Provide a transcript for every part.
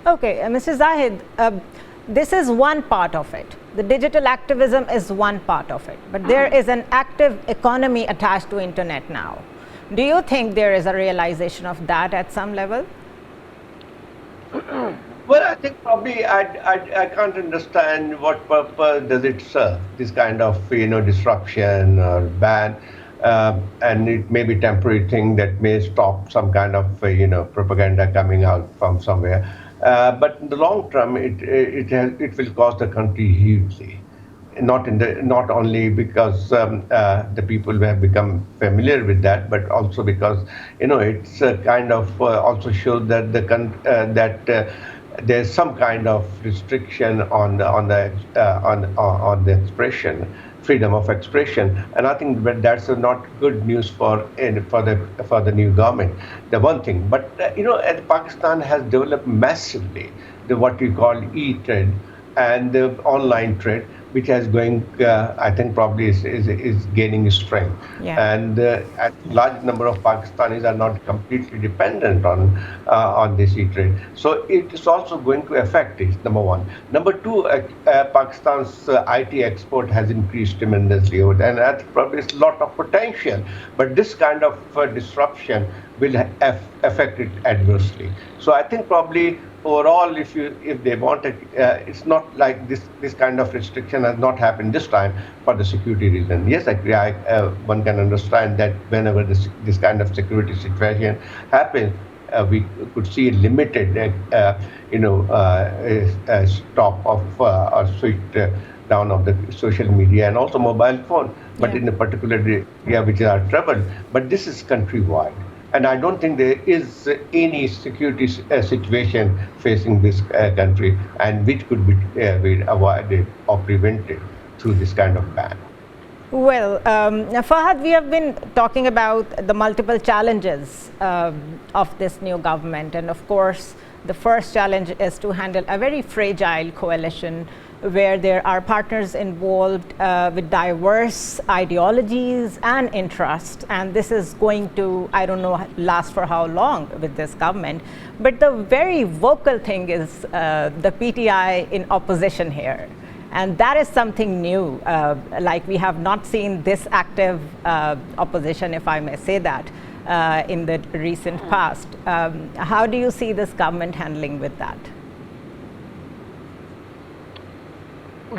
Okay, Mr. Zahid, this is one part of it. The digital activism is one part of it, but there is an active economy attached to internet now. Do you think there is a realization of that at some level? Well, I think probably I can't understand what purpose does it serve, this kind of disruption or ban, and it may be temporary thing that may stop some kind of propaganda coming out from somewhere, but in the long term it will cost the country hugely. Not only because the people have become familiar with that, but also because it's kind of also shows that there's some kind of restriction on the expression, freedom of expression, and I think that that's not good news for the new government. The one thing, but Pakistan has developed massively the what we call e-trade and the online trade, which has going, I think probably is gaining strength. Yeah. And a large number of Pakistanis are not completely dependent on this e-trade. So it is also going to affect it, number one. Number two, Pakistan's IT export has increased tremendously, and I think probably it's a lot of potential. But this kind of disruption will affect it adversely. So I think probably overall, if they want it, it's not like this kind of restriction has not happened this time for the security reason. Yes, one can understand that whenever this kind of security situation happens, we could see a limited, stop of or switch down of the social media and also mobile phone, but in a particular area which are troubled. But this is countrywide. And I don't think there is any security situation facing this country, and which could be avoided or prevented through this kind of ban. Well, Fahad, we have been talking about the multiple challenges of this new government. And of course, the first challenge is to handle a very fragile coalition where there are partners involved with diverse ideologies and interests. And this is going to, I don't know, last for how long with this government. But the very vocal thing is the PTI in opposition here. And that is something new, like we have not seen this active opposition, if I may say that, in the recent past. How do you see this government handling with that?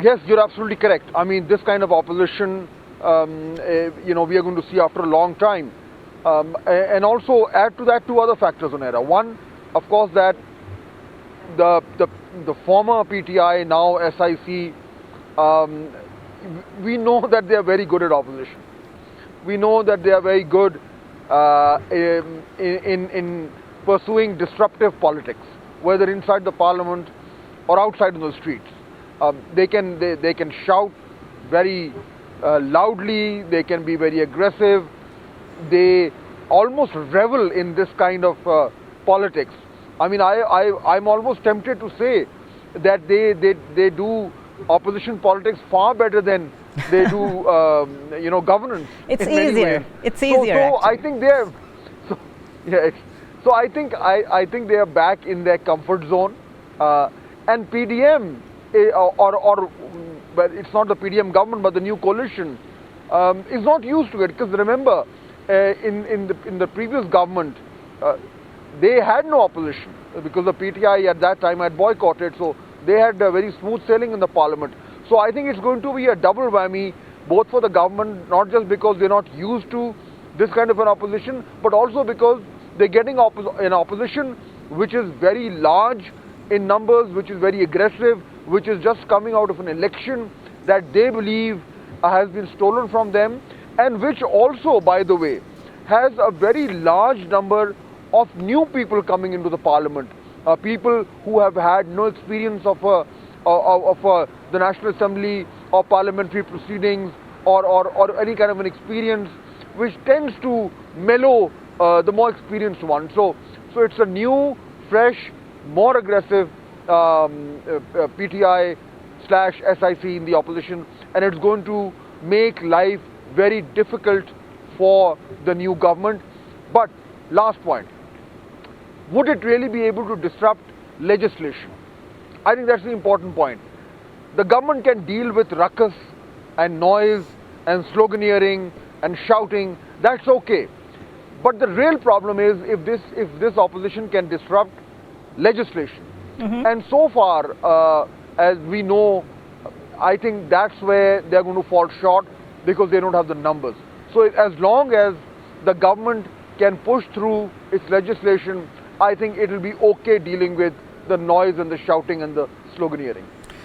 Yes, you're absolutely correct. I mean, this kind of opposition, we are going to see after a long time. And also add to that two other factors, Onera. One, of course, that the former PTI, now SIC, we know that they are very good at opposition. We know that they are very good in pursuing disruptive politics, whether inside the parliament or outside in the streets. They can shout very loudly. They can be very aggressive. They almost revel in this kind of politics. I mean, I'm almost tempted to say that they do opposition politics far better than they do governance. It's easier. It's easier. So I think they're So I think they are back in their comfort zone, and PDM. But it's not the PDM government, but the new coalition is not used to it. Because remember, in the previous government, they had no opposition because the PTI at that time had boycotted. So they had very smooth sailing in the parliament. So I think it's going to be a double whammy, both for the government, not just because they're not used to this kind of an opposition, but also because they're getting an opposition which is very large in numbers, which is very aggressive, which is just coming out of an election that they believe has been stolen from them, and which also, by the way, has a very large number of new people coming into the parliament, people who have had no experience of the National Assembly or parliamentary proceedings or any kind of an experience, which tends to mellow the more experienced one. So it's a new, fresh, more aggressive PTI / SIC in the opposition, and it's going to make life very difficult for the new government. But last point, would it really be able to disrupt legislation. I think that's the important point. The government can deal with ruckus and noise and sloganeering and shouting, that's okay. But the real problem is if this opposition can disrupt legislation. And so far, as we know, I think that's where they're going to fall short because they don't have the numbers. So as long as the government can push through its legislation, I think it will be okay dealing with the noise and the shouting and the sloganeering.